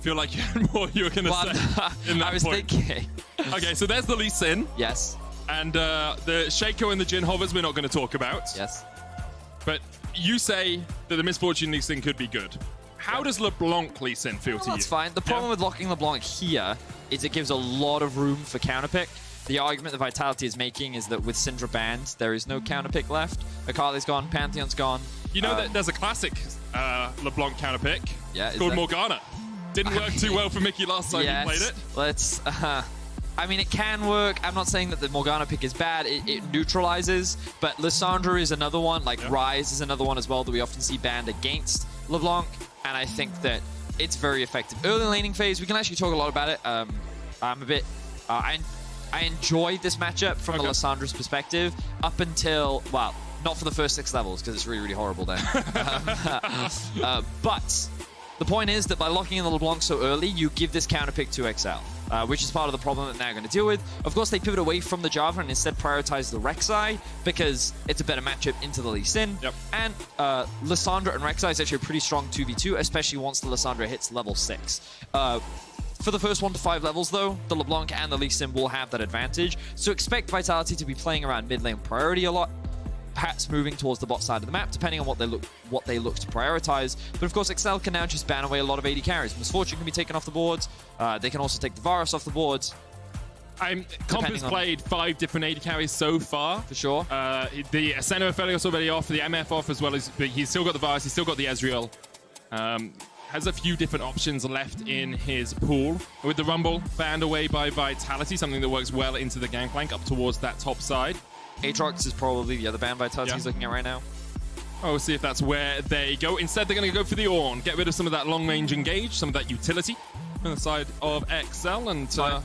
feel like you had more you were going to say in that I was point. thinking. Okay, so there's the Lee Sin. Yes. And the Shaco and the Jin Hovers we're not going to talk about. Yes. But you say that the Misfortune Lee Sin could be good. How does LeBlanc Lee Sin feel to you? That's fine. The problem with locking LeBlanc here is it gives a lot of room for counterpick. The argument that Vitality is making is that with Syndra banned, there is no counterpick left. Akali's gone, Pantheon's gone. You know that there's a classic LeBlanc counterpick called Morgana. Didn't work too well for Mickey last time he played it. Let's... I mean, it can work. I'm not saying that the Morgana pick is bad. It neutralizes, but Lissandra is another one. Like Ryze is another one as well that we often see banned against LeBlanc, and I think that it's very effective. Early laning phase, we can actually talk a lot about it. I'm a bit... I enjoyed this matchup from the Lissandra's perspective up until, well, not for the first 6 levels because it's really, really horrible then. But the point is that by locking in the LeBlanc so early, you give this counter pick to XL, which is part of the problem that they're going to deal with. Of course, they pivot away from the Java and instead prioritize the Rek'Sai because it's a better matchup into the Lee Sin. And Lissandra and Rek'Sai is actually a pretty strong 2v2, especially once the Lissandra hits level 6. For the first 1 to 5 levels, though, the LeBlanc and the Lee Sin will have that advantage. So expect Vitality to be playing around mid lane priority a lot, perhaps moving towards the bot side of the map, depending on what they look to prioritize. But of course, XL can now just ban away a lot of AD carries. Misfortune can be taken off the boards. They can also take the Varus off the boards. Comp has played 5 different AD carries so far. For sure. The Ascendo Aphelios already off, the MF off as well, but he's still got the Varus, he's still got the Ezreal. Has a few different options left in his pool. With the Rumble banned away by Vitality, something that works well into the Gangplank up towards that top side. Aatrox is probably the other ban Vitality he's looking at right now. Oh, we'll see if that's where they go. Instead, they're going to go for the Ornn. Get rid of some of that long-range engage, some of that utility on the side of XL. And so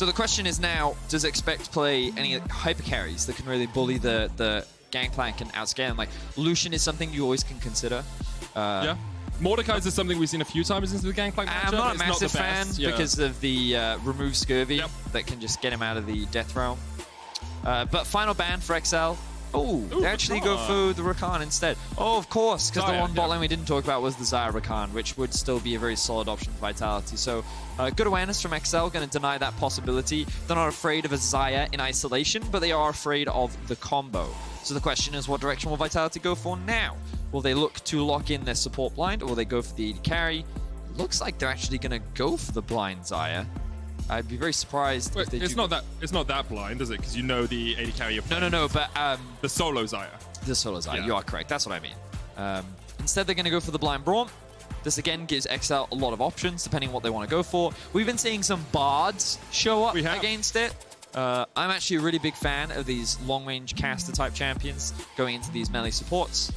the question is now, does Expect play any hyper carries that can really bully the Gangplank and outscale him? Like, Lucian is something you always can consider. Mordekaiser is something we've seen a few times into the Gangplank matchup. I'm not a massive fan because of the remove Scurvy that can just get him out of the death realm. But final ban for XL. Oh, they actually go for the Rakan instead. Oh, of course, because the one bot lane we didn't talk about was the Xayah Rakan, which would still be a very solid option for Vitality. So good awareness from XL, going to deny that possibility. They're not afraid of a Xayah in isolation, but they are afraid of the combo. So the question is, what direction will Vitality go for now? Will they look to lock in their support blind, or will they go for the AD carry? Looks like they're actually going to go for the blind Xayah. I'd be very surprised if they it's not that blind, is it? Because you know the AD carry. No, but the solo Xayah. The solo Xayah. You are correct. That's what I mean. Instead, they're going to go for the blind Braum. This again gives XL a lot of options depending on what they want to go for. We've been seeing some bards show up against it. I'm actually a really big fan of these long-range caster-type champions going into these melee supports.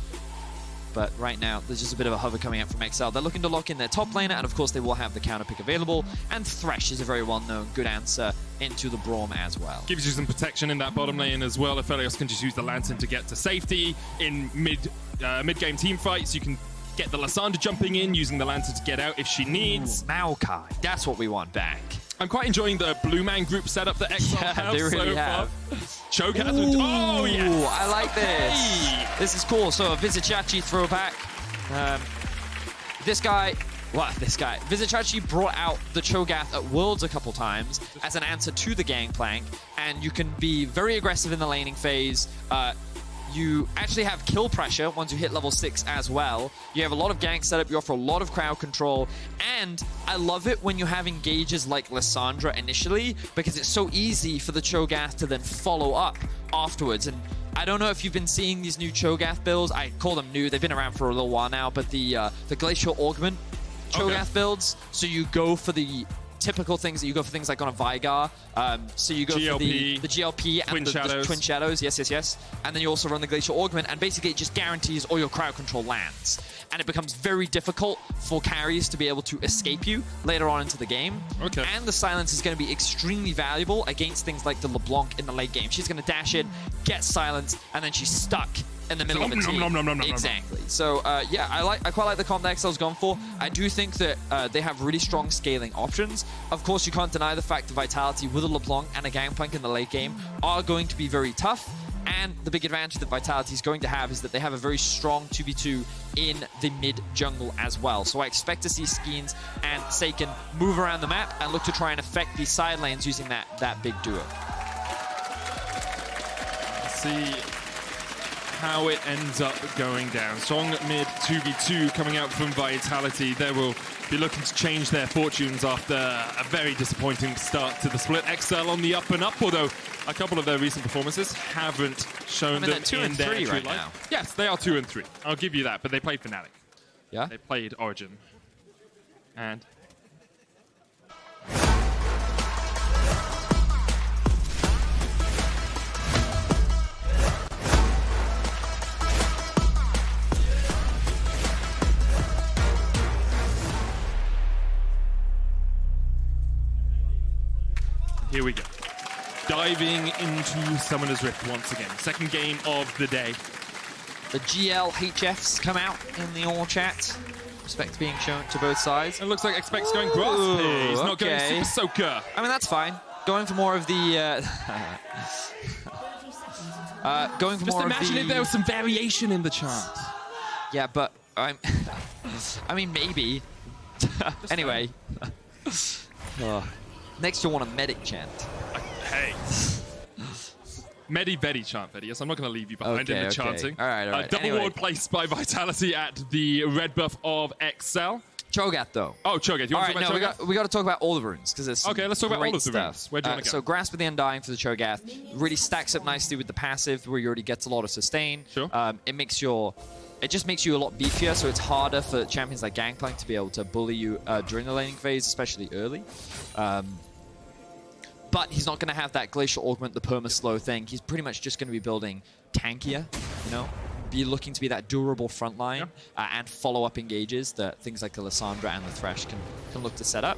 But right now, there's just a bit of a hover coming out from XL. They're looking to lock in their top laner, and of course, they will have the counter pick available. And Thresh is a very well-known good answer into the Braum as well. Gives you some protection in that bottom lane as well. Aphelios can just use the Lantern to get to safety. In mid-game team fights, you can get the Lissandra jumping in, using the Lantern to get out if she needs. Maokai, that's what we want back. I'm quite enjoying the Blue Man group setup that XL have they really have. Cho'Gath. Oh, yes. I like this. Hey. This is cool. So a Vizicachi throwback. Vizicachi brought out the Cho'Gath at Worlds a couple times as an answer to the Gangplank, and you can be very aggressive in the laning phase. You actually have kill pressure once you hit level 6 as well. You have a lot of gank setup, you offer a lot of crowd control, and I love it when you have engages like Lissandra initially, because it's so easy for the Cho'Gath to then follow up afterwards. And I don't know if you've been seeing these new Cho'Gath builds. I call them new, they've been around for a little while now, but the Glacial Augment Cho'Gath builds. So you go for the typical things that you go for things like on a Veigar. So you go for the GLP and the Twin Shadows. Yes. And then you also run the Glacial Augment, and basically it just guarantees all your crowd control lands. And it becomes very difficult for carries to be able to escape you later on into the game. And the silence is going to be extremely valuable against things like the LeBlanc in the late game. She's going to dash in, get silence, and then she's stuck in the middle of a team. Exactly. So yeah, I quite like the comp that XL's gone for. I do think that they have really strong scaling options. Of course, you can't deny the fact that Vitality with a LeBlanc and a Gangplank in the late game are going to be very tough. And the big advantage that Vitality is going to have is that they have a very strong 2v2 in the mid jungle as well. So I expect to see Skeens and Seiken move around the map and look to try and affect these side lanes using that big duo. See how it ends up going down. Strong mid 2v2 coming out from Vitality. They will be looking to change their fortunes after a very disappointing start to the split. XL on the up and up, although a couple of their recent performances haven't shown them in their true light. Now. Yes, they are 2 and 3. I'll give you that, but they played Fnatic. Yeah. They played Origin. And here we go. Diving into Summoner's Rift once again. Second game of the day. The GLHFs come out in the all chat. Respect being shown to both sides. It looks like Expect's going grass. Hey, he's not going Super Soaker. I mean, that's fine. Going for more of the... going for Just more of the... imagine if there was some variation in the chant. Yeah, but I mean, maybe. Anyway. Next, you'll want a medic chant. Hey. Medi-Vedi chant, Vedius. I'm not going to leave you behind in the chanting. All right. Double ward placed by Vitality at the red buff of XL. Cho'Gath, though. Oh, Cho'Gath. You want to talk about Cho'Gath? We got to talk about all the runes, because there's okay, let's talk about all of the stuff. runes. Where do you want to go? So Grasp of the Undying for the Cho'Gath really stacks up nicely with the passive, where you already gets a lot of sustain. Sure. It just makes you a lot beefier, so it's harder for champions like Gangplank to be able to bully you during the laning phase, especially early. But he's not going to have that Glacial Augment, the perma-slow thing. He's pretty much just going to be building tankier, you know? Be looking to be that durable front line and follow-up engages that things like the Lissandra and the Thresh can look to set up.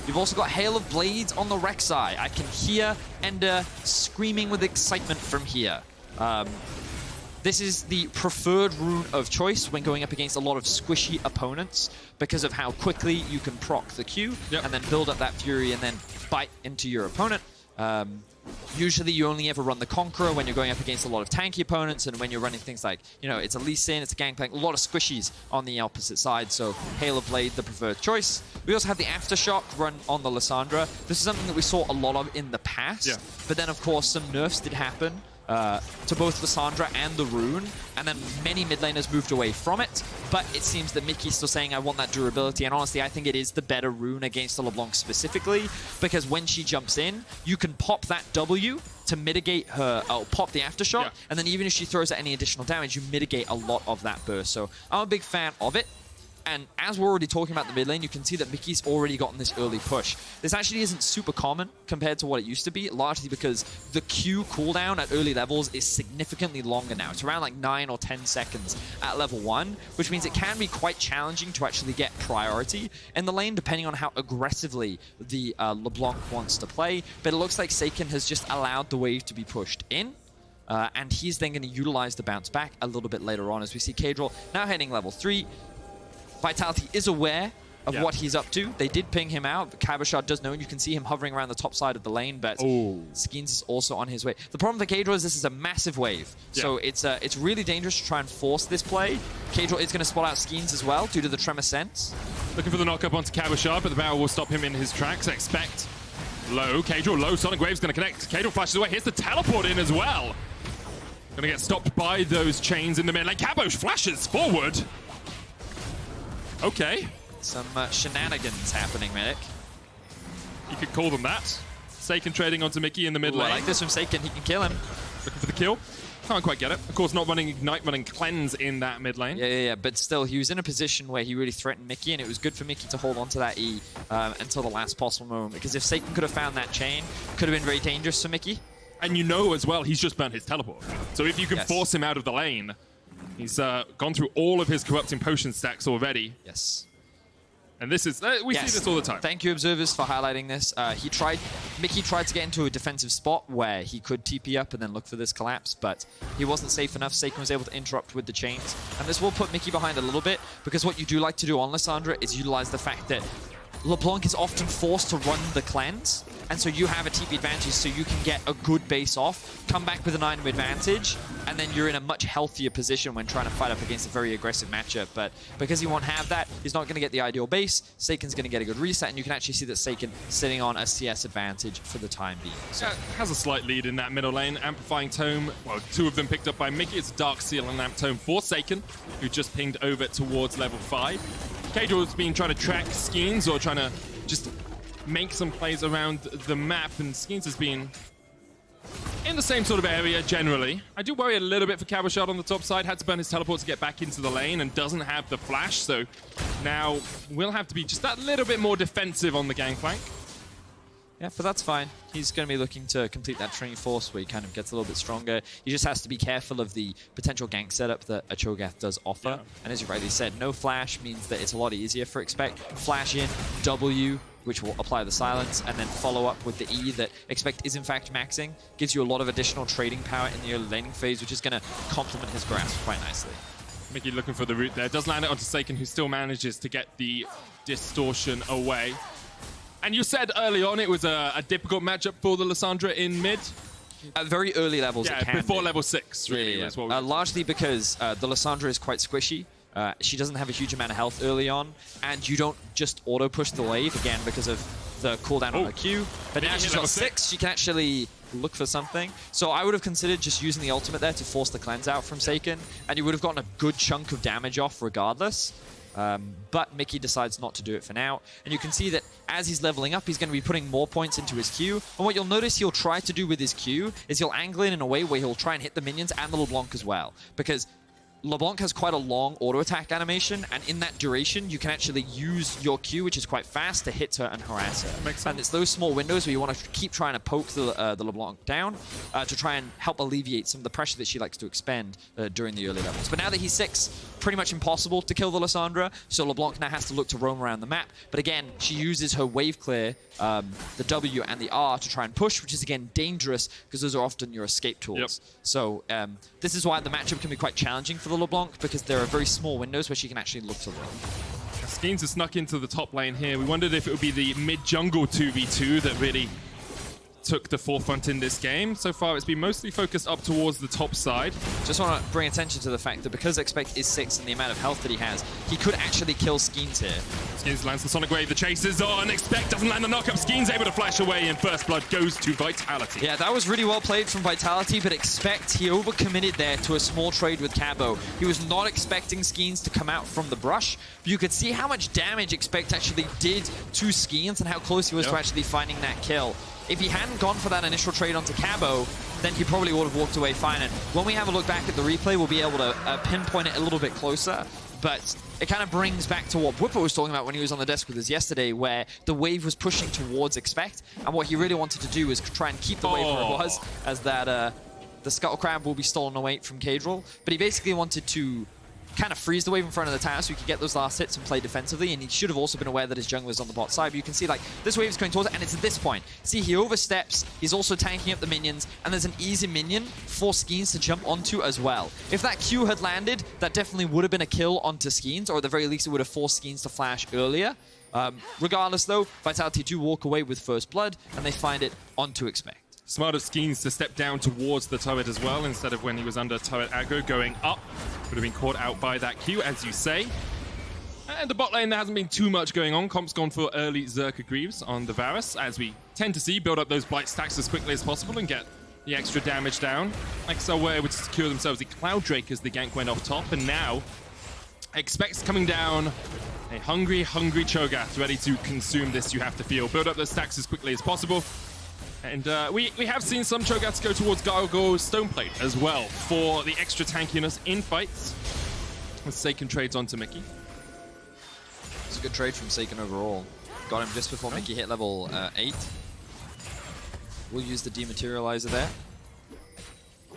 You've also got Hail of Blades on the Rek'Sai. I can hear Ender screaming with excitement from here. This is the preferred rune of choice when going up against a lot of squishy opponents because of how quickly you can proc the Q and then build up that Fury and then bite into your opponent. Usually you only ever run the Conqueror when you're going up against a lot of tanky opponents and when you're running things like, you know, it's a Lee Sin, it's a Gangplank, a lot of squishies on the opposite side, so Hail of Blade, the preferred choice. We also have the Aftershock run on the Lissandra. This is something that we saw a lot of in the past, but then of course some nerfs did happen to both Lissandra and the rune, and then many mid laners moved away from it, but it seems that Mickey's still saying, I want that durability, and honestly, I think it is the better rune against the LeBlanc specifically, because when she jumps in, you can pop that W to mitigate her, pop the Aftershock, and then even if she throws out any additional damage, you mitigate a lot of that burst, so I'm a big fan of it. And as we're already talking about the mid lane, you can see that Mickey's already gotten this early push. This actually isn't super common compared to what it used to be, largely because the Q cooldown at early levels is significantly longer now. It's around like 9 or 10 seconds at level 1, which means it can be quite challenging to actually get priority in the lane, depending on how aggressively the LeBlanc wants to play. But it looks like Seiken has just allowed the wave to be pushed in. And he's then going to utilize the bounce back a little bit later on, as we see Kadril now heading level 3. Vitality is aware of what he's up to. They did ping him out. Cabochard does know, and you can see him hovering around the top side of the lane, but Skeens is also on his way. The problem with Kadril is this is a massive wave, so it's really dangerous to try and force this play. Kadril is going to spot out Skeens as well due to the Tremor Sense. Looking for the knock-up onto Cabochard, but the barrel will stop him in his tracks. Expect low. Kadril low. Sonic Wave's going to connect. Kadril flashes away. Here's the teleport in as well. Going to get stopped by those chains in the mid lane. Caboch flashes forward. Okay. Some shenanigans happening, Medic. You could call them that. Seiken trading onto Mickey in the mid lane. I like this from Seiken. He can kill him. Looking for the kill. Can't quite get it. Of course, not running Ignite, running Cleanse in that mid lane. Yeah. But still, he was in a position where he really threatened Mickey, and it was good for Mickey to hold on to that E until the last possible moment. Because if Seiken could have found that chain, could have been very dangerous for Mickey. And you know as well, he's just burnt his teleport. So if you can force him out of the lane, he's gone through all of his corrupting potion stacks already. Yes. And this is, we see this all the time. Thank you, observers, for highlighting this. Mickey tried to get into a defensive spot where he could TP up and then look for this collapse, but he wasn't safe enough. Seiken was able to interrupt with the chains. And this will put Mickey behind a little bit, because what you do like to do on Lissandra is utilize the fact that LeBlanc is often forced to run the cleanse, and so you have a TP advantage, so you can get a good base off, come back with an item advantage, and then you're in a much healthier position when trying to fight up against a very aggressive matchup. But because he won't have that, he's not going to get the ideal base. Seiken's going to get a good reset, and you can actually see that Seiken sitting on a CS advantage for the time being. So has a slight lead in that middle lane. Amplifying Tome, well, 2 of them picked up by Mickey. It's Dark Seal and Amp Tome for Seiken, who just pinged over towards level 5. Caedrel's been trying to track Skeens or trying to just make some plays around the map, and Skeens has been in the same sort of area generally. I do worry a little bit for Cabochard on the top side. Had to burn his teleport to get back into the lane and doesn't have the flash, so now we'll have to be just that little bit more defensive on the gangplank. yeah, but that's fine. He's going to be looking to complete that training force where he kind of gets a little bit stronger. He just has to be careful of the potential gank setup that a Cho'Gath does offer. Yeah. And as you rightly said, no flash means that it's a lot easier for Expect. Flash in, W, which will apply the silence, and then follow up with the E that Expect is in fact maxing. Gives you a lot of additional trading power in the early laning phase, which is going to complement his grasp quite nicely. Mickey looking for the root there. Does land it onto Seiken, who still manages to get the distortion away. And you said early on it was a difficult matchup for the Lissandra in mid. At very early levels, it can before be. level 6, really. Yeah. Was what largely because the Lissandra is quite squishy. She doesn't have a huge amount of health early on, and you don't just auto-push the wave, again, because of the cooldown on her Q. But now she's got 6, she can actually look for something. So I would have considered just using the ultimate there to force the cleanse out from Seiken, and you would have gotten a good chunk of damage off regardless. But Mickey decides not to do it for now. And you can see that as he's leveling up, he's going to be putting more points into his Q. And what you'll notice he'll try to do with his Q is he'll angle in a way where he'll try and hit the minions and the LeBlanc as well. Because LeBlanc has quite a long auto-attack animation, and in that duration, you can actually use your Q, which is quite fast, to hit her and harass her. Makes sense. And it's those small windows where you want to keep trying to poke the LeBlanc down to try and help alleviate some of the pressure that she likes to expend during the early levels. But now that he's 6, pretty much impossible to kill the Lissandra, so LeBlanc now has to look to roam around the map. But again, she uses her wave clear, the W and the R to try and push, which is again dangerous because those are often your escape tools. Yep. So this is why the matchup can be quite challenging for the LeBlanc, because there are very small windows where she can actually look to roam. Skeens has snuck into the top lane here. We wondered if it would be the mid-jungle 2v2 that really took the forefront in this game. So far, it's been mostly focused up towards the top side. Just want to bring attention to the fact that because Expect is 6 and the amount of health that he has, he could actually kill Skeens here. Skeens lands the Sonic Wave. The chase is on. Expect doesn't land the knock-up. Skeens able to flash away, and First Blood goes to Vitality. Yeah, that was really well played from Vitality, but Expect, he overcommitted there to a small trade with Cabo. He was not expecting Skeens to come out from the brush. But you could see how much damage Expect actually did to Skeens and how close he was to actually finding that kill. If he hadn't gone for that initial trade onto Cabo, then he probably would have walked away fine. And when we have a look back at the replay, we'll be able to pinpoint it a little bit closer. But it kind of brings back to what Whipper was talking about when he was on the desk with us yesterday, where the wave was pushing towards Expect. And what he really wanted to do was try and keep the wave where it was, as that the Scuttle Crab will be stolen away from Caedrel. But he basically wanted to kind of freeze the wave in front of the tower so he could get those last hits and play defensively, and he should have also been aware that his jungler's on the bot side. But you can see, like, this wave is going towards it, and it's at this point. See, he oversteps, he's also tanking up the minions, and there's an easy minion for Skeens to jump onto as well. If that Q had landed, that definitely would have been a kill onto Skeens, or at the very least it would have forced Skeens to flash earlier. Regardless though, Vitality do walk away with First Blood, and they find it onto Expect. Smart of Skeens to step down towards the turret as well, instead of when he was under turret aggro going up. Would have been caught out by that Q, as you say. And the bot lane, there hasn't been too much going on. Comp's gone for early Zerka Greaves on the Varus, as we tend to see, build up those Blight stacks as quickly as possible and get the extra damage down. XL were able to secure themselves the Cloud Drake as the gank went off top, and now Expect's coming down. A hungry, hungry Cho'Gath ready to consume this, you have to feel. Build up those stacks as quickly as possible. And we have seen some Cho'Gaths go towards Gargoyle Stoneplate as well for the extra tankiness in fights. As Seiken trades onto Mickey. It's a good trade from Seiken overall. Got him just before Mickey hit level 8. We'll use the dematerializer there.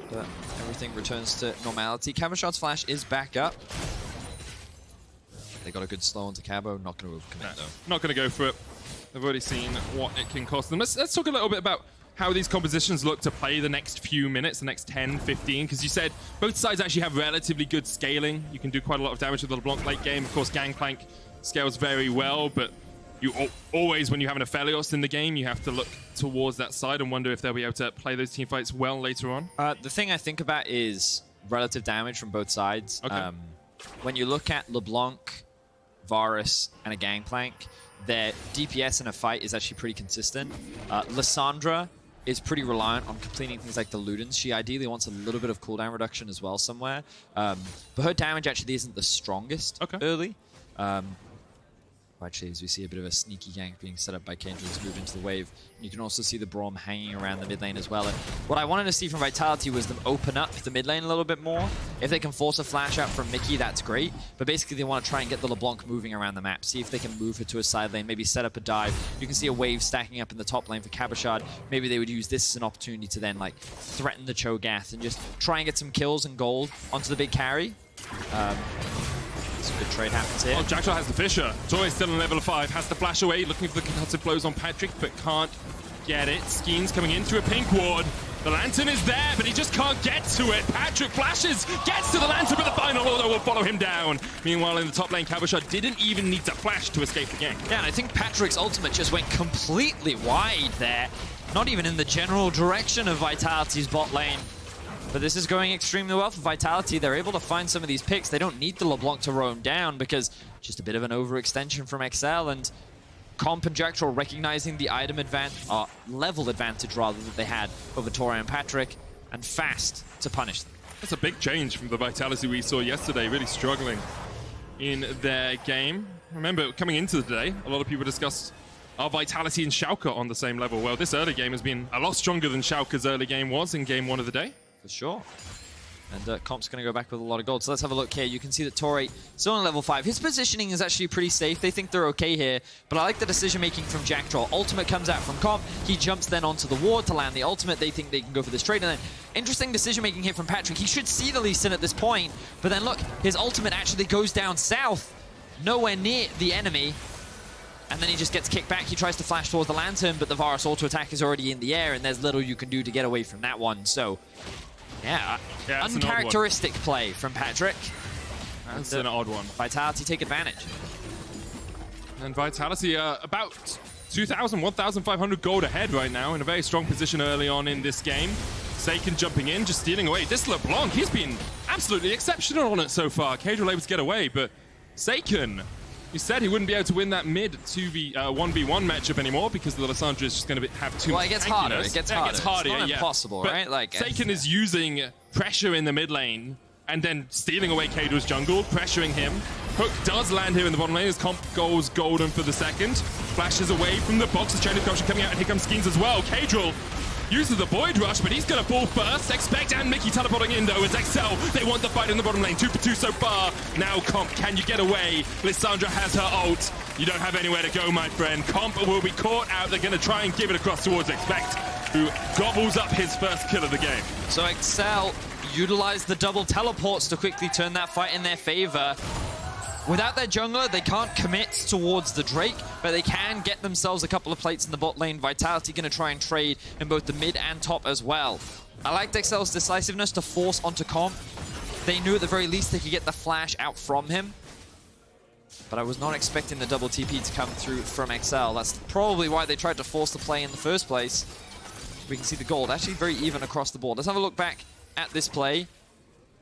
But everything returns to normality. Cabochard's flash is back up. They got a good slow onto Cabo. Not going to overcommit though. Not going to go for it. They've already seen what it can cost them. Let's talk a little bit about how these compositions look to play the next few minutes, the next 10, 15, because you said both sides actually have relatively good scaling. You can do quite a lot of damage with the LeBlanc late game. Of course, Gangplank scales very well, but always, when you have an Aphelios in the game, you have to look towards that side and wonder if they'll be able to play those team fights well later on. The thing I think about is relative damage from both sides. Okay. When you look at LeBlanc, Varus, and a Gangplank, their DPS in a fight is actually pretty consistent. Lissandra is pretty reliant on completing things like the Ludens. She ideally wants a little bit of cooldown reduction as well somewhere. But her damage actually isn't the strongest early. Actually, as we see a bit of a sneaky gank being set up by Kendra's move into the wave. You can also see the Braum hanging around the mid lane as well. And what I wanted to see from Vitality was them open up the mid lane a little bit more. If they can force a flash out from Mickey, that's great. But basically, they want to try and get the LeBlanc moving around the map. See if they can move her to a side lane, maybe set up a dive. You can see a wave stacking up in the top lane for Cabochard. Maybe they would use this as an opportunity to then like threaten the Cho'Gath and just try and get some kills and gold onto the big carry. Some good trade happens here. Oh, Jackdaw has the Fisher. Toy still on level 5. Has to flash away, looking for the concussive blows on Patrick, but can't get it. Skeen's coming into a pink ward. The Lantern is there, but he just can't get to it. Patrick flashes, gets to the Lantern, but the final order will follow him down. Meanwhile, in the top lane, Cabochard didn't even need to flash to escape the gank. Yeah, and I think Patrick's ultimate just went completely wide there. Not even in the general direction of Vitality's bot lane. But this is going extremely well for Vitality. They're able to find some of these picks. They don't need the LeBlanc to roam down because just a bit of an overextension from XL, and Comp and Jackdaw recognizing the item level advantage rather that they had over Tori and Patrick, and fast to punish them. That's a big change from the Vitality we saw yesterday, really struggling in their game. Remember, coming into the day, a lot of people discussed our Vitality and Schalke on the same level. Well, this early game has been a lot stronger than Schalke's early game was in game 1 of the day. For sure. And Comp's going to go back with a lot of gold. So let's have a look here. You can see that Tori still on level 5. His positioning is actually pretty safe. They think they're okay here. But I like the decision-making from Jackdaw. Ultimate comes out from Comp. He jumps then onto the ward to land the ultimate. They think they can go for this trade. And then interesting decision-making here from Patrick. He should see the Lee Sin at this point. But then look, his ultimate actually goes down south. Nowhere near the enemy. And then he just gets kicked back. He tries to flash towards the Lantern, but the Varus auto attack is already in the air, and there's little you can do to get away from that one. So yeah, uncharacteristic play from Patrick. That's an odd one. Vitality take advantage. And Vitality about 2,000, 1,500 gold ahead right now, in a very strong position early on in this game. Saken jumping in, just stealing away. This LeBlanc, he's been absolutely exceptional on it so far. Cadril able to get away, but Saken, he said he wouldn't be able to win that mid 1v1 matchup anymore because the Lissandra is just going to have too much. Well, it gets harder. It gets harder. It's not impossible, but right? Like Saken is using pressure in the mid lane and then stealing away Cadril's jungle, pressuring him. Hook does land here in the bottom lane as Comp goes golden for the second. Flashes away from the box. The chain of corruption coming out, and here comes Skeens as well. Cadril uses the Void Rush, but he's going to fall first. Expect and Mickey teleporting in, though, as XL, they want the fight in the bottom lane. 2 for 2 so far. Now, Comp, can you get away? Lissandra has her ult. You don't have anywhere to go, my friend. Comp will be caught out. They're going to try and give it across towards Expect, who gobbles up his first kill of the game. So XL utilized the double teleports to quickly turn that fight in their favor. Without their jungler, they can't commit towards the Drake, but they can get themselves a couple of plates in the bot lane. Vitality going to try and trade in both the mid and top as well. I liked XL's decisiveness to force onto Comp. They knew at the very least they could get the flash out from him. But I was not expecting the double TP to come through from XL. That's probably why they tried to force the play in the first place. We can see the gold actually very even across the board. Let's have a look back at this play.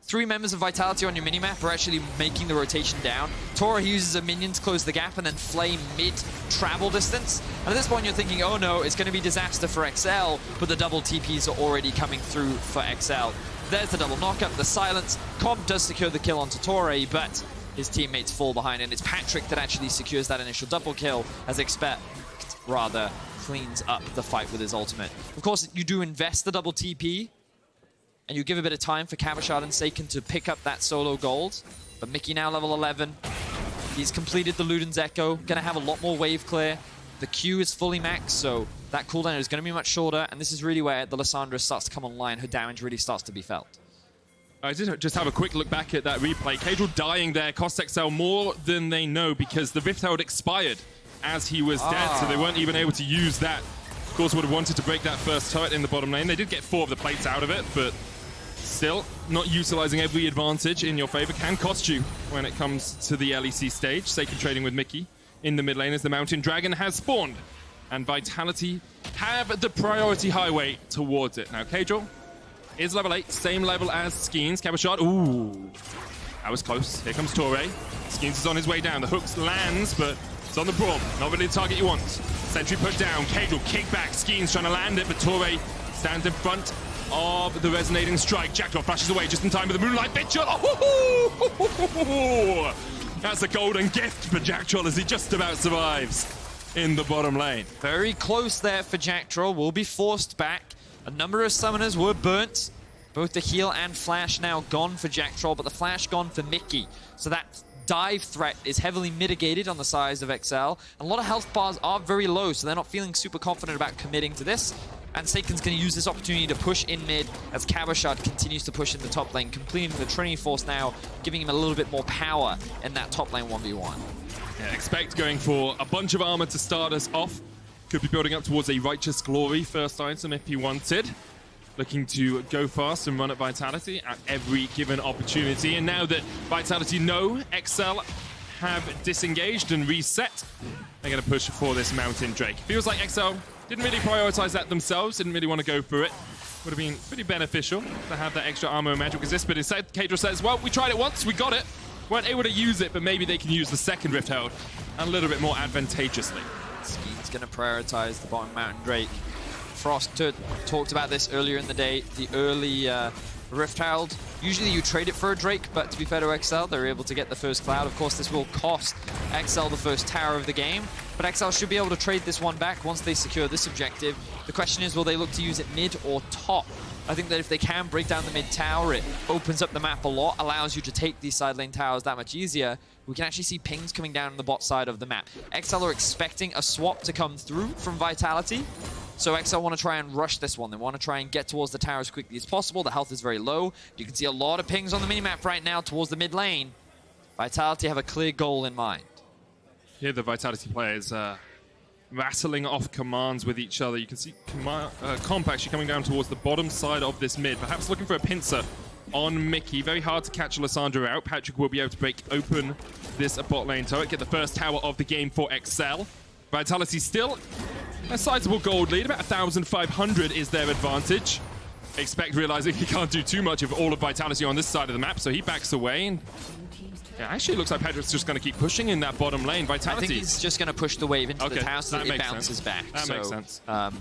3 members of Vitality on your minimap are actually making the rotation down. Tora uses a minion to close the gap and then Flame mid-travel distance. And at this point you're thinking, oh no, it's going to be disaster for XL, but the double TPs are already coming through for XL. There's the double knockup, the silence. Comp does secure the kill onto Torre, but his teammates fall behind, and it's Patrick that actually secures that initial double kill as Expect rather cleans up the fight with his ultimate. Of course, you do invest the double TP, and you give a bit of time for Cabochard and Saken to pick up that solo gold. But Mickey now level 11. He's completed the Luden's Echo. Going to have a lot more wave clear. The Q is fully maxed, so that cooldown is going to be much shorter. And this is really where the Lissandra starts to come online. Her damage really starts to be felt. I did just have a quick look back at that replay. Cadril dying there cost XL more than they know because the Rift Herald expired as he was dead, so they weren't even able to use that. Of course, would have wanted to break that first turret in the bottom lane. They did get 4 of the plates out of it, but still, not utilizing every advantage in your favor can cost you when it comes to the LEC stage. Saken trading with Mickey. in the mid lane as the Mountain Dragon has spawned. And Vitality have the priority highway towards it. Now, Kadril is level 8, same level as Skeens. Cabochard, ooh, that was close. Here comes Torre. Skeens is on his way down. The hooks lands, but it's on the Braum. Not really the target he wants. Sentry put down. Kadril kickback. Skeens trying to land it, but Torre stands in front of the resonating strike. Jackdaw flashes away just in time with the Moonlight Bit shot. Oh, that's a golden gift for Jack Troll as he just about survives in the bottom lane. Very close there for Jack Troll. Will be forced back. A number of summoners were burnt. Both the heal and flash now gone for Jack Troll, but the flash gone for Mickey. So that dive threat is heavily mitigated on the sides of XL. And a lot of health bars are very low, so they're not feeling super confident about committing to this. And Saken's going to use this opportunity to push in mid as Cabochard continues to push in the top lane, completing the Trinity Force now, giving him a little bit more power in that top lane 1v1. Yeah, expect going for a bunch of armor to start us off. Could be building up towards a Righteous Glory first item if he wanted. Looking to go fast and run at Vitality at every given opportunity. And now that Vitality know XL have disengaged and reset, they're going to push for this Mountain Drake. Feels like XL didn't really prioritize that themselves, didn't really want to go for it. Would have been pretty beneficial to have that extra armor and magic resist, but instead Kadril says, well, we tried it once, we got it. Weren't able to use it, but maybe they can use the second Rift Herald a little bit more advantageously. Skeet's going to prioritize the bottom Mountain Drake. Frost talked about this earlier in the day, the early Rift Herald. Usually you trade it for a Drake, but to be fair to XL, they're able to get the first Cloud. Of course, this will cost XL the first tower of the game, but XL should be able to trade this one back once they secure this objective. The question is, will they look to use it mid or top? I think that if they can break down the mid tower, it opens up the map a lot, allows you to take these side lane towers that much easier. We can actually see pings coming down on the bot side of the map. XL are expecting a swap to come through from Vitality. So XL want to try and rush this one. They want to try and get towards the tower as quickly as possible. The health is very low. You can see a lot of pings on the minimap right now towards the mid lane. Vitality have a clear goal in mind. Here the Vitality players rattling off commands with each other. You can see Comp actually coming down towards the bottom side of this mid, perhaps looking for a pincer on Mickey. Very hard to catch Alessandro out. Patrick will be able to break open this bot lane turret, get the first tower of the game for XL. Vitality still a sizable gold lead, about 1,500 is their advantage. Expect realizing he can't do too much of all of Vitality on this side of the map, so he backs away. And yeah, actually it looks like Patrick's just going to keep pushing in that bottom lane. Vitality. I think he's just going to push the wave into the tower so that it bounces back. That makes sense. Yeah,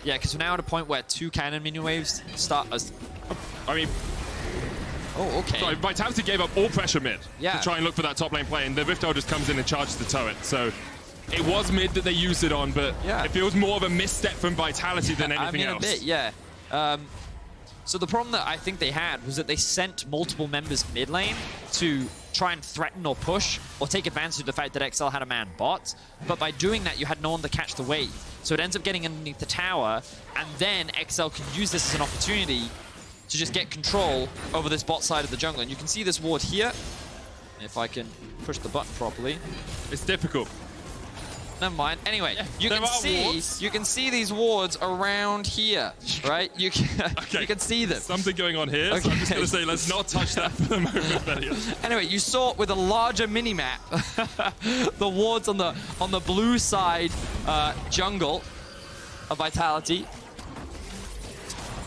because we're now at a point where 2 cannon minion waves start us. I mean, oh, okay. Sorry, Vitality gave up all pressure mid to try and look for that top lane play, and the Rift Herald just comes in and charges the turret. So it was mid that they used it on, but it feels more of a misstep from Vitality than anything else. A bit, yeah. So the problem that I think they had was that they sent multiple members mid lane to try and threaten or push or take advantage of the fact that XL had a man bot. But by doing that, you had no one to catch the wave. So it ends up getting underneath the tower, and then XL can use this as an opportunity to just get control over this bot side of the jungle. And you can see this ward here. If I can push the button properly. It's difficult. Never mind. Anyway, you can see these wards around here, right? You can see them. Something going on here, so I'm just going to say let's not touch that for the moment. Anyway, you saw with a larger mini-map, the wards on the blue side jungle of Vitality.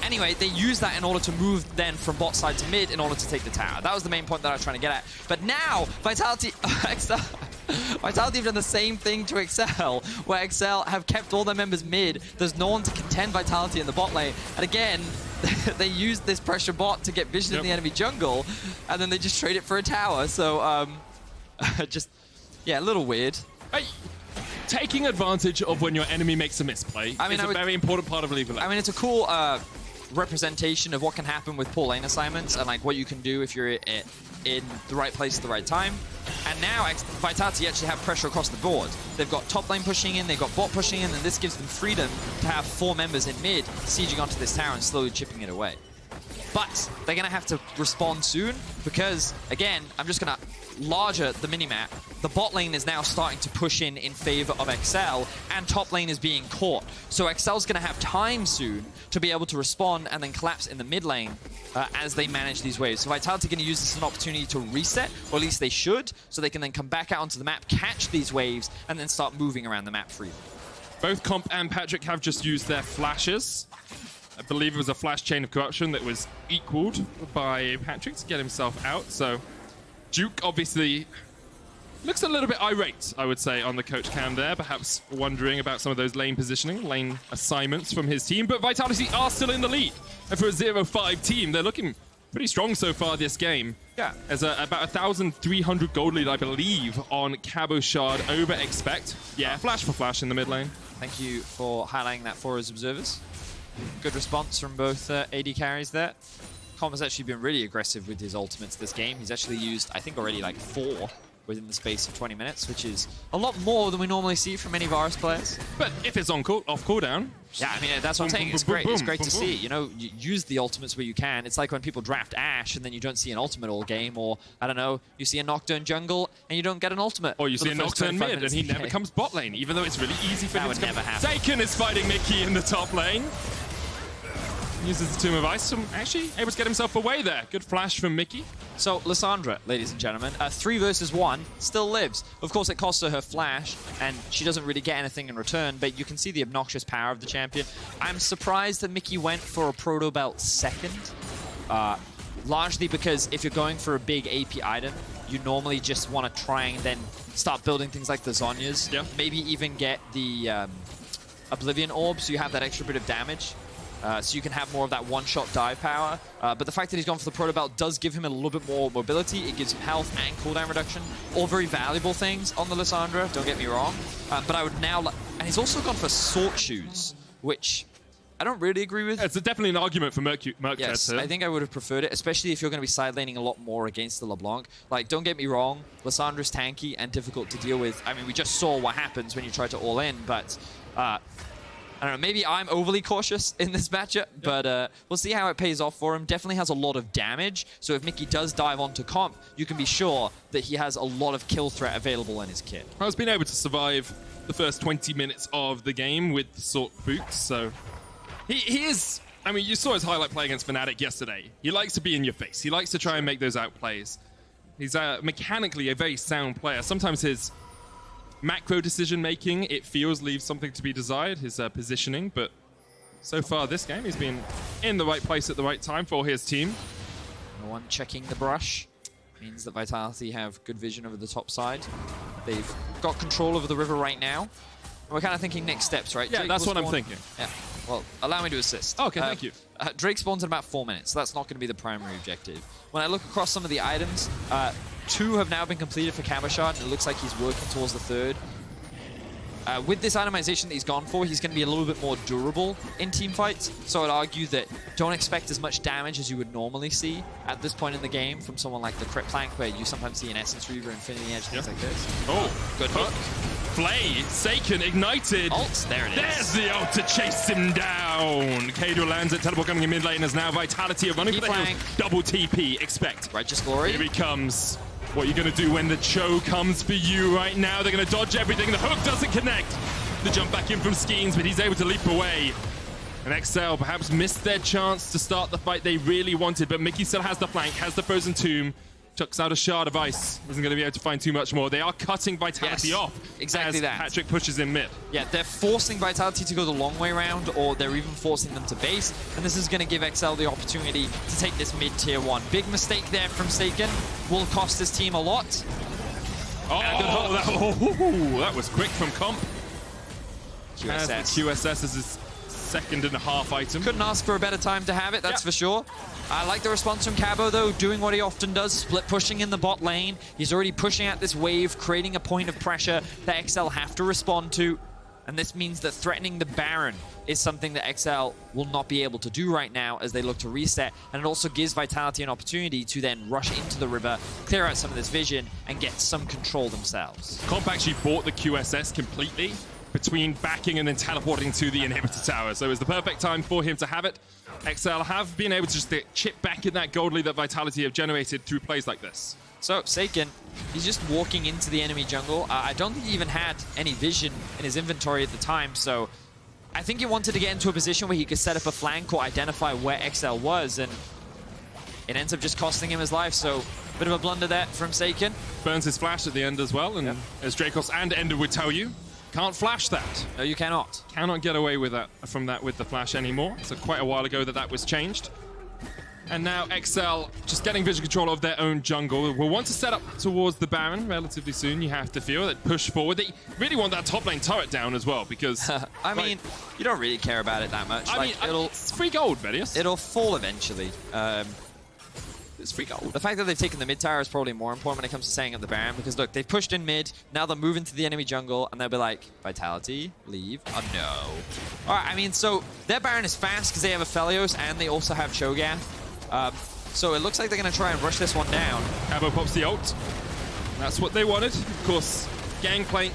Anyway, they use that in order to move then from bot side to mid in order to take the tower. That was the main point that I was trying to get at. But now, Vitality have done the same thing to XL, where XL have kept all their members mid. There's no one to contend Vitality in the bot lane. And again, they used this pressure bot to get vision in the enemy jungle, and then they just trade it for a tower. So, a little weird. Hey. Taking advantage of when your enemy makes a misplay is a very important part of League of Legends. I mean, it's a cool representation of what can happen with poor lane assignments and like what you can do if you're in the right place at the right time. And now Vitality actually have pressure across the board. They've got top lane pushing in, they've got bot pushing in, and this gives them freedom to have 4 members in mid sieging onto this tower and slowly chipping it away. But they're going to have to respond soon because, again, I'm just going to larger the minimap. The bot lane is now starting to push in favor of XL, and top lane is being caught. So XL's going to have time soon to be able to respond and then collapse in the mid lane. as they manage these waves. So Vitality are going to use this as an opportunity to reset, or at least they should, so they can then come back out onto the map, catch these waves, and then start moving around the map freely. Both Comp and Patrick have just used their flashes. I believe it was a flash chain of corruption that was equaled by Patrick to get himself out. So Duke obviously looks a little bit irate, I would say, on the coach cam there, perhaps wondering about some of those lane positioning, lane assignments from his team. But Vitality are still in the lead. And for a 0-5 team, they're looking pretty strong so far this game. Yeah. There's about 1,300 gold lead, I believe, on Cabo Shard over Expect. Yeah, flash for flash in the mid lane. Thank you for highlighting that for us observers. Good response from both AD carries there. Com has actually been really aggressive with his ultimates this game. He's actually used, I think, already like 4 within the space of 20 minutes, which is a lot more than we normally see from many Varus players. But if it's on off cooldown... Yeah, I mean, that's what I'm saying. It's great. It's great to see. You know, you use the ultimates where you can. It's like when people draft Ashe and then you don't see an ultimate all game, or, I don't know, you see a Nocturne jungle and you don't get an ultimate. Or you see a Nocturne mid and he never comes bot lane, even though it's really easy for him to come. That would never happen. Taken is fighting Mickey in the top lane. Uses the Tomb of Ice, actually able to get himself away there. Good flash from Mickey. So, Lissandra, ladies and gentlemen, 3 versus 1, still lives. Of course, it costs her flash, and she doesn't really get anything in return, but you can see the obnoxious power of the champion. I'm surprised that Mickey went for a Proto Belt second, largely because if you're going for a big AP item, you normally just want to try and then start building things like the Zhonya's. Yeah. Maybe even get the Oblivion Orb, so you have that extra bit of damage. So you can have more of that one-shot dive power. But the fact that he's gone for the Proto Belt does give him a little bit more mobility. It gives him health and cooldown reduction. All very valuable things on the Lissandra, don't get me wrong. But I would now... And he's also gone for Sword Shoes, which I don't really agree with. It's definitely an argument for Merc Yes, I think I would have preferred it, especially if you're going to be side laning a lot more against the LeBlanc. Like, don't get me wrong, Lissandra's tanky and difficult to deal with. I mean, we just saw what happens when you try to all in, but... I don't know, maybe I'm overly cautious in this matchup, but we'll see how it pays off for him. Definitely has a lot of damage, so if Mickey does dive onto Comp, you can be sure that he has a lot of kill threat available in his kit. I was being able to survive the first 20 minutes of the game with the Sort Boots, so he is... I mean, you saw his highlight play against Fnatic yesterday. He likes to be in your face. He likes to try and make those outplays. He's mechanically a very sound player. Sometimes his macro decision-making, it feels, leaves something to be desired, his positioning, but so far this game, he's been in the right place at the right time for his team. No one checking the brush. Means that Vitality have good vision over the top side. They've got control over the river right now. And we're kind of thinking next steps, right? Yeah, Drake that's will what I'm spawn... thinking. Yeah, well, allow me to assist. Okay, thank you. Drake spawns in about 4 minutes, so that's not going to be the primary objective. When I look across some of the items, 2 have now been completed for Cabo Shard, and it looks like he's working towards the 3rd. With this itemization that he's gone for, he's going to be a little bit more durable in team fights. So I'd argue that don't expect as much damage as you would normally see at this point in the game from someone like the Crit Plank, where you sometimes see an Essence Reaver, Infinity Edge, things like this. Oh, good hook. Flay, Seiken, ignited. Ult, there it is. There's the ult to chase him down. Kado lands it, teleport coming in mid lane as now Vitality are running for the hills. Double TP, Expect. Righteous Glory. Here he comes. What are you going to do when the Cho comes for you right now? They're going to dodge everything. The hook doesn't connect. The jump back in from Skeens, but he's able to leap away. And XL perhaps missed their chance to start the fight they really wanted, but Mickey still has the flank, has the Frozen Tomb. Chucks out a Shard of Ice. Isn't going to be able to find too much more. They are cutting Vitality off. Exactly as that. Patrick pushes in mid. Yeah, they're forcing Vitality to go the long way round, or they're even forcing them to base. And this is going to give XL the opportunity to take this mid-tier 1. Big mistake there from Seiken. Will cost his team a lot. That was quick from Comp. QSS. QSS is his 2.5 item. Couldn't ask for a better time to have it, that's for sure. I like the response from Cabo, though, doing what he often does, split pushing in the bot lane. He's already pushing out this wave, creating a point of pressure that XL have to respond to. And this means that threatening the Baron is something that XL will not be able to do right now as they look to reset. And it also gives Vitality an opportunity to then rush into the river, clear out some of this vision, and get some control themselves. Comp actually bought the QSS completely between backing and then teleporting to the inhibitor tower. So it was the perfect time for him to have it. XL have been able to just chip back in that gold lead that Vitality have generated through plays like this. So, Seiken, he's just walking into the enemy jungle. I don't think he even had any vision in his inventory at the time, so I think he wanted to get into a position where he could set up a flank or identify where XL was, and it ends up just costing him his life. So a bit of a blunder there from Seiken. Burns his flash at the end as well, and as Dracos and Ender would tell you, can't flash that. No, you cannot. Cannot get away with that from that with the flash anymore. So quite a while ago that was changed. And now XL just getting vision control of their own jungle. Will want to set up towards the Baron relatively soon, you have to feel. They push forward. They really want that top lane turret down as well because... I mean, you don't really care about it that much. I mean, it's free gold, Vedius. It'll fall eventually. It's free gold. The fact that they've taken the mid tower is probably more important when it comes to staying up the Baron, because look, they've pushed in mid, now they'll move into the enemy jungle, and they'll be like, Vitality, leave. Oh no. Alright, I mean, so their Baron is fast because they have Aphelios and they also have Cho'Gath. So it looks like they're going to try and rush this one down. Cabo pops the ult. That's what they wanted. Of course, Gangplank,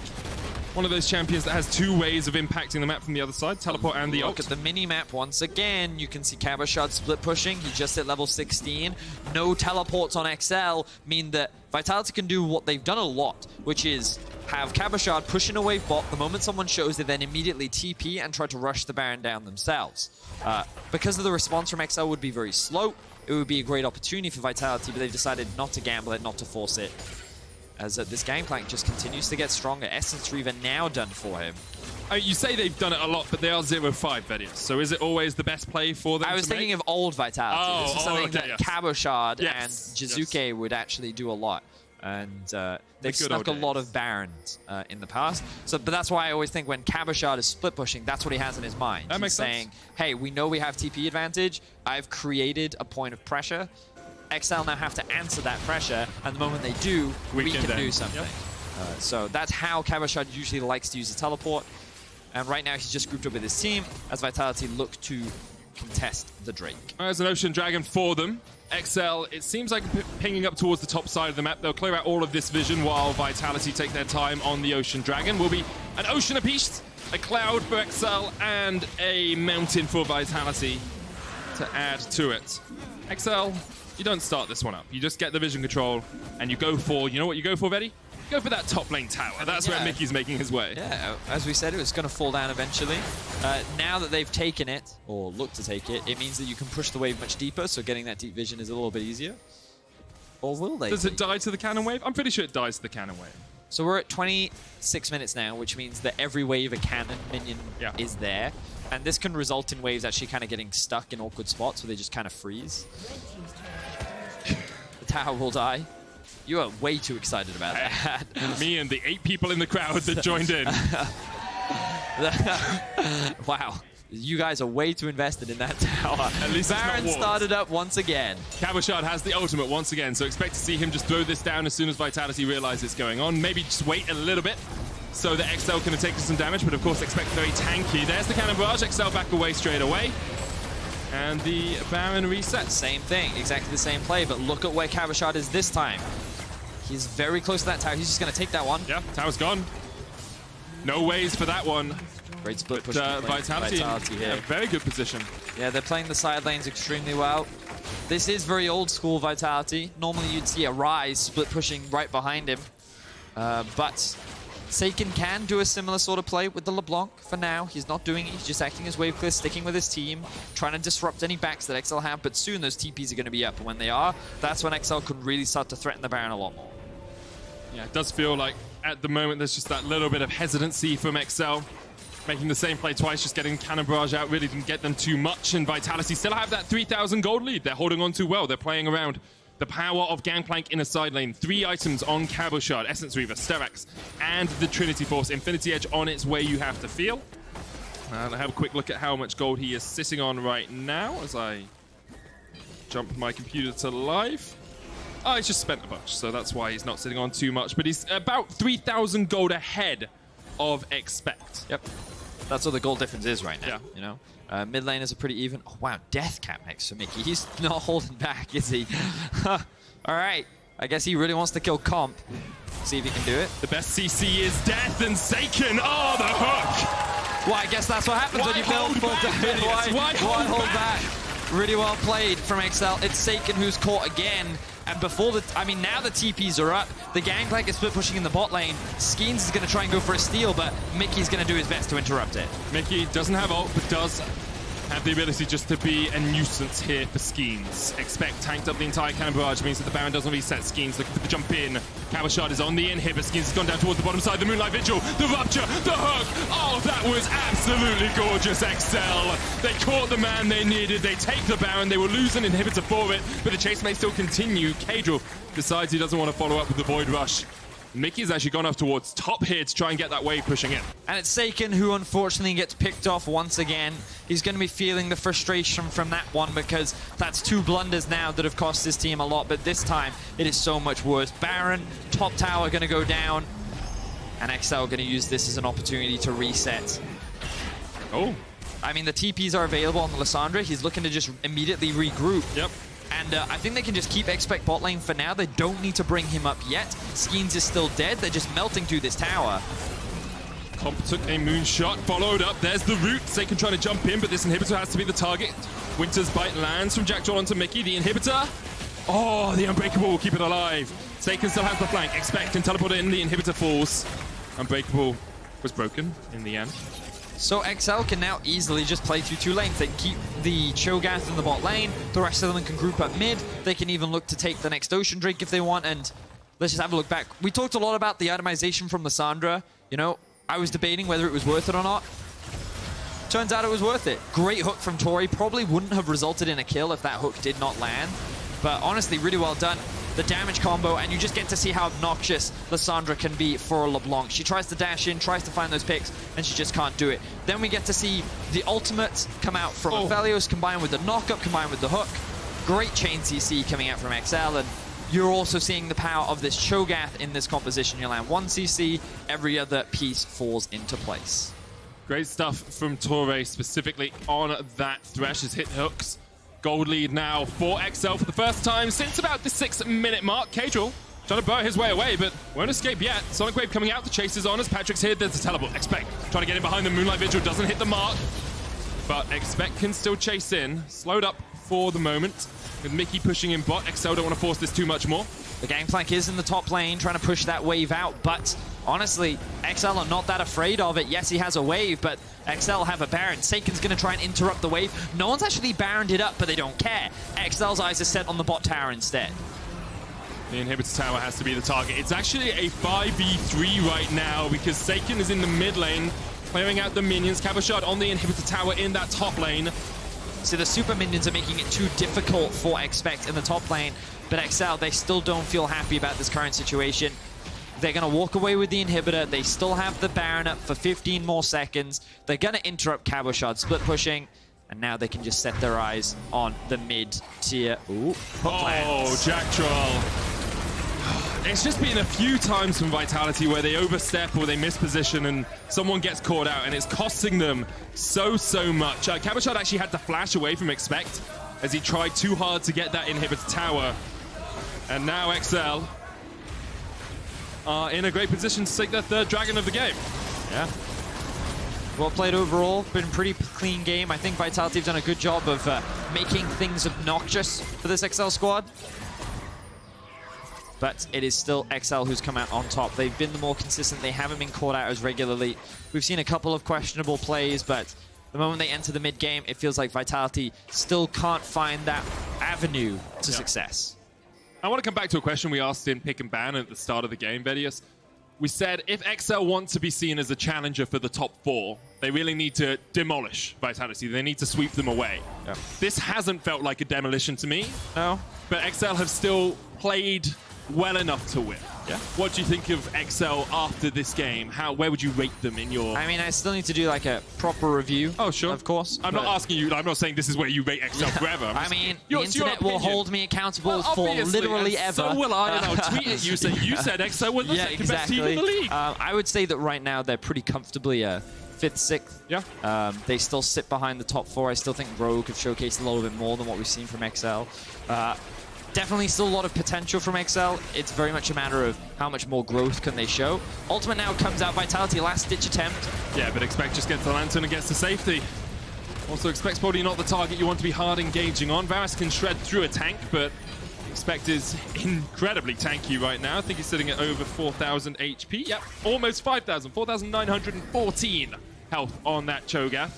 one of those champions that has two ways of impacting the map from the other side, teleport and the ult. Look at the mini-map once again. You can see Cabochard split pushing. He just hit level 16. No teleports on XL mean that Vitality can do what they've done a lot, which is have Cabochard pushing away bot. The moment someone shows, they then immediately TP and try to rush the Baron down themselves. Because of the response from XL would be very slow, it would be a great opportunity for Vitality, but they've decided not to gamble it, not to force it. As this Gangplank just continues to get stronger. Essence Reaver now done for him. You say they've done it a lot, but they are 0-5, Vedius. So is it always the best play for them? I was thinking of old Vitality. This is something that Cabochard and Jizuke would actually do a lot. And they've snuck a lot of Barons in the past. But that's why I always think when Cabochard is split pushing, that's what he has in his mind. That makes sense. Saying, hey, we know we have TP advantage. I've created a point of pressure. XL now have to answer that pressure, and the moment they do, we can do something. Yep. So that's how Cabochard usually likes to use the teleport. And right now he's just grouped up with his team as Vitality look to contest the Drake. There's an Ocean Dragon for them. XL, it seems like pinging up towards the top side of the map. They'll clear out all of this vision while Vitality take their time on the Ocean Dragon. Will be an Ocean apiece, a Cloud for XL, and a Mountain for Vitality to add to it. XL, you don't start this one up. You just get the vision control and you go for, you know what you go for, Vedi? Go for that top lane tower. That's where Mickey's making his way. Yeah, as we said, it was going to fall down eventually. Now that they've taken it, or look to take it, it means that you can push the wave much deeper, so getting that deep vision is a little bit easier. Or will they? Does it die to the cannon wave? I'm pretty sure it dies to the cannon wave. So we're at 26 minutes now, which means that every wave a cannon minion is there. And this can result in waves actually kind of getting stuck in awkward spots where they just kind of freeze. The tower will die. You are way too excited about that. Me and the 8 people in the crowd that joined in. Wow. You guys are way too invested in that tower. At least Baron started up once again. Cabochard has the ultimate once again, so expect to see him just throw this down as soon as Vitality realizes it's going on. Maybe just wait a little bit so that XL can take some damage, but of course expect very tanky. There's the cannon barrage. XL back away straight away. And the Baron resets. Same thing, exactly the same play, but look at where Cabochard is this time. He's very close to that tower. He's just going to take that one. Yeah, tower's gone. No ways for that one. Great split push. Vitality here. A very good position. Yeah, they're playing the side lanes extremely well. This is very old school Vitality. Normally you'd see a Rise split pushing right behind him. But Seiken can do a similar sort of play with the LeBlanc for now. He's not doing it. He's just acting as wave clear, sticking with his team, trying to disrupt any backs that XL have. But soon those TPs are going to be up. And when they are, that's when XL can really start to threaten the Baron a lot more. Yeah, it does feel like at the moment there's just that little bit of hesitancy from XL. Making the same play twice, just getting Cannon Barrage out really didn't get them too much. And Vitality still have that 3,000 gold lead. They're holding on too well. They're playing around the power of Gangplank in a side lane. 3 items on Cabochard, Essence Reaver, Sterak's, and the Trinity Force. Infinity Edge on its way, you have to feel. And I'll have a quick look at how much gold he is sitting on right now as I jump my computer to live. Oh, he's just spent a bunch, so that's why he's not sitting on too much. But he's about 3,000 gold ahead of Expect. Yep. That's what the gold difference is right now. Yeah. You know, mid laners are pretty even. Oh, wow, Death Cap next to Mickey. He's not holding back, is he? All right. I guess he really wants to kill Comp. See if he can do it. The best CC is Death and Seiken. Oh, the hook. Well, I guess that's what happens when you build full damage. Why hold back? Really well played from XL. It's Seiken who's caught again. And before the, I mean, now the TPs are up. The Gangplank is split pushing in the bot lane. Skeens is going to try and go for a steal, but Mickey's going to do his best to interrupt it. Mickey doesn't have ult, but does have the ability just to be a nuisance here for Skeens. Expect tanked up the entire cannon barrage, means that the Baron doesn't reset Skeens, looking for the jump in. Cabashard is on the inhibit. Skeens has gone down towards the bottom side. The Moonlight Vigil, the Rupture, the Hook. Oh, that was absolutely gorgeous, XL. They caught the man they needed. They take the Baron. They will lose an inhibitor for it, but the chase may still continue. Kadril decides he doesn't want to follow up with the Void Rush. Mickey's actually gone off towards top here to try and get that wave pushing in. And it's Seiken who unfortunately gets picked off once again. He's going to be feeling the frustration from that one because that's 2 blunders now that have cost his team a lot, but this time it is so much worse. Baron, top tower going to go down, and XL going to use this as an opportunity to reset. Oh. I mean, the TPs are available on the Lissandra. He's looking to just immediately regroup. Yep. And I think they can just keep Expect bot lane for now. They don't need to bring him up yet. Skeens is still dead. They're just melting through this tower. Comp took a moonshot, followed up. There's the root. Seiken trying to jump in, but this inhibitor has to be the target. Winter's Bite lands from Jackdaw onto Mickey. The inhibitor. Oh, the Unbreakable will keep it alive. Seiken still has the flank. Expect can teleport in. The inhibitor falls. Unbreakable was broken in the end. So XL can now easily just play through 2 lanes. They can keep the Cho'Gath in the bot lane. The rest of them can group up mid. They can even look to take the next Ocean Drake if they want. And let's just have a look back. We talked a lot about the itemization from Lissandra. You know, I was debating whether it was worth it or not. Turns out it was worth it. Great hook from Tori. Probably wouldn't have resulted in a kill if that hook did not land. But honestly, really well done. The damage combo, and you just get to see how obnoxious Lissandra can be for LeBlanc. She tries to dash in, tries to find those picks, and she just can't do it. Then we get to see the ultimate come out from Aphelios, combined with the knockup, combined with the hook. Great chain CC coming out from XL, and you're also seeing the power of this Cho'Gath in this composition. You land 1 CC, every other piece falls into place. Great stuff from Torre, specifically on that Thresh. His hit hooks. Gold lead now for XL for the first time since about the 6-minute mark. Kadril trying to burrow his way away, but won't escape yet. Sonic Wave coming out. The chase is on as Patrick's here. There's a teleport. Expect trying to get in behind the Moonlight Vigil. Doesn't hit the mark, but Expect can still chase in. Slowed up for the moment with Mickey pushing in bot. XL don't want to force this too much more. The Gangplank is in the top lane trying to push that wave out, but honestly, XL are not that afraid of it. Yes, he has a wave, but XL have a Baron. Seiken's going to try and interrupt the wave. No one's actually Baroned it up, but they don't care. XL's eyes are set on the bot tower instead. The inhibitor tower has to be the target. It's actually a 5v3 right now because Seiken is in the mid lane, clearing out the minions. Cabashard on the inhibitor tower in that top lane. So the super minions are making it too difficult for Expect in the top lane, but XL, they still don't feel happy about this current situation. They're going to walk away with the inhibitor. They still have the Baron up for 15 more seconds. They're going to interrupt Cabashard split pushing, and now they can just set their eyes on the mid-tier. Ooh, Jack Troll. It's just been a few times from Vitality where they overstep or they miss position and someone gets caught out, and it's costing them so much. Cabashard actually had to flash away from Expect as he tried too hard to get that inhibitor tower. And now XL are in a great position to take their 3rd dragon of the game. Yeah. Well played overall. Been a pretty clean game. I think Vitality have done a good job of making things obnoxious for this XL squad. But it is still XL who's come out on top. They've been the more consistent. They haven't been caught out as regularly. We've seen a couple of questionable plays, but the moment they enter the mid game, it feels like Vitality still can't find that avenue to success. I want to come back to a question we asked in Pick and Ban at the start of the game, Vedius. We said if XL want to be seen as a challenger for the top 4, they really need to demolish Vitality. They need to sweep them away. Yeah. This hasn't felt like a demolition to me. No. But XL have still played well enough to win. Yeah. What do you think of XL after this game? Where would you rate them in your... I mean, I still need to do like a proper review. Oh, sure. Of course. I'm not asking you, I'm not saying this is where you rate XL forever. I mean, the internet will hold me accountable for literally ever. So will I, and I'll tweet at you saying you said XL was the second best team in the league. I would say that right now they're pretty comfortably 5th, 6th. Yeah. They still sit behind the top 4. I still think Rogue have showcased a little bit more than what we've seen from XL. Definitely still a lot of potential from XL. It's very much a matter of how much more growth can they show. Ultimate now comes out, Vitality, last-ditch attempt. Yeah, but Expect just gets the Lantern and gets to safety. Also, Expect's probably not the target you want to be hard engaging on. Varus can shred through a tank, but Expect is incredibly tanky right now. I think he's sitting at over 4,000 HP. Yep, almost 5,000, 4,914 health on that Cho'Gath.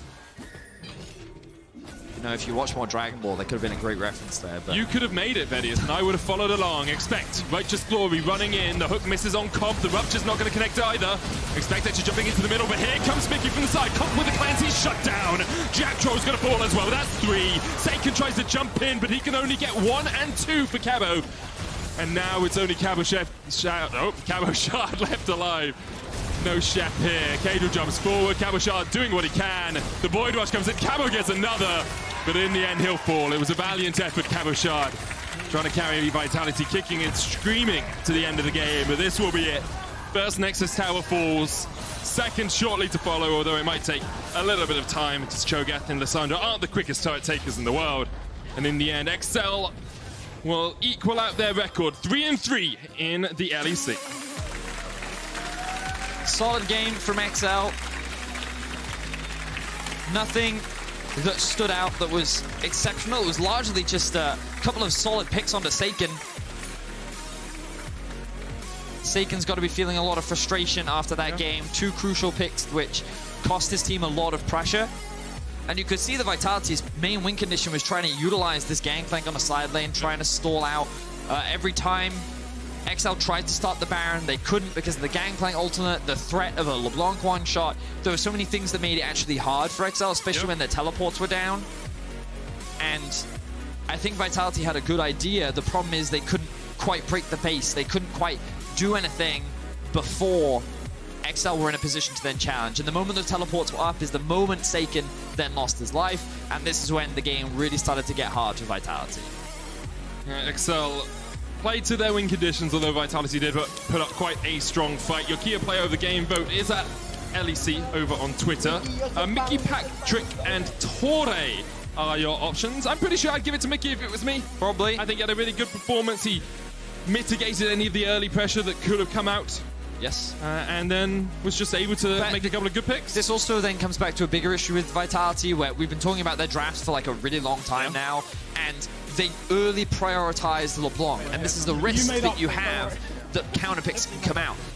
You know, if you watch more Dragon Ball, there could have been a great reference there. But You could have made it, Vedius, and I would have followed along. Expect Righteous Glory running in. The hook misses on Cobb. The Rupture's not going to connect either. Expect Etcher jumping into the middle, but here comes Mickey from the side. Cobb with the Clancy shut down. Jack Troll's going to fall as well. That's 3. Seiken tries to jump in, but he can only get 1 and 2 for Cabo. And now it's only Cabo Cabo Shard left alive. No Chef here. Cadel jumps forward. Cabo Shard doing what he can. The Void Rush comes in. Cabo gets another. But in the end, he'll fall. It was a valiant effort, Cabo Shard. Trying to carry Vitality, kicking and screaming to the end of the game. But this will be it. First Nexus Tower falls. Second shortly to follow, although it might take a little bit of time, because Cho'Gath and Lissandra aren't the quickest turret takers in the world. And in the end, XL will equal out their record. 3-3 in the LEC. solid game from XL. Nothing that stood out that was exceptional. It was largely just a couple of solid picks onto Seiken. Seiken's got to be feeling a lot of frustration after that game. 2 crucial picks which cost his team a lot of pressure. And you could see the Vitality's main win condition was trying to utilize this gangplank on the side lane, trying to stall out. Every time XL tried to start the Baron, they couldn't because of the gangplank alternate, the threat of a LeBlanc one-shot. There were so many things that made it actually hard for XL, especially when their teleports were down. And I think Vitality had a good idea. The problem is they couldn't quite break the base. They couldn't quite do anything before XL were in a position to then challenge. And the moment the teleports were up is the moment Seiken then lost his life. And this is when the game really started to get hard for Vitality. XL played to their win conditions, although Vitality did put up quite a strong fight. Your key player of the game vote is at LEC over on Twitter. Mickey, Patrick, and Torre are your options. I'm pretty sure I'd give it to Mickey if it was me. Probably. I think he had a really good performance. He mitigated any of the early pressure that could have come out. Yes. And then was just able to make a couple of good picks. This also then comes back to a bigger issue with Vitality, where we've been talking about their drafts for like a really long time now, and they early prioritized LeBlanc, and this is the risk that you have that counter picks can come out.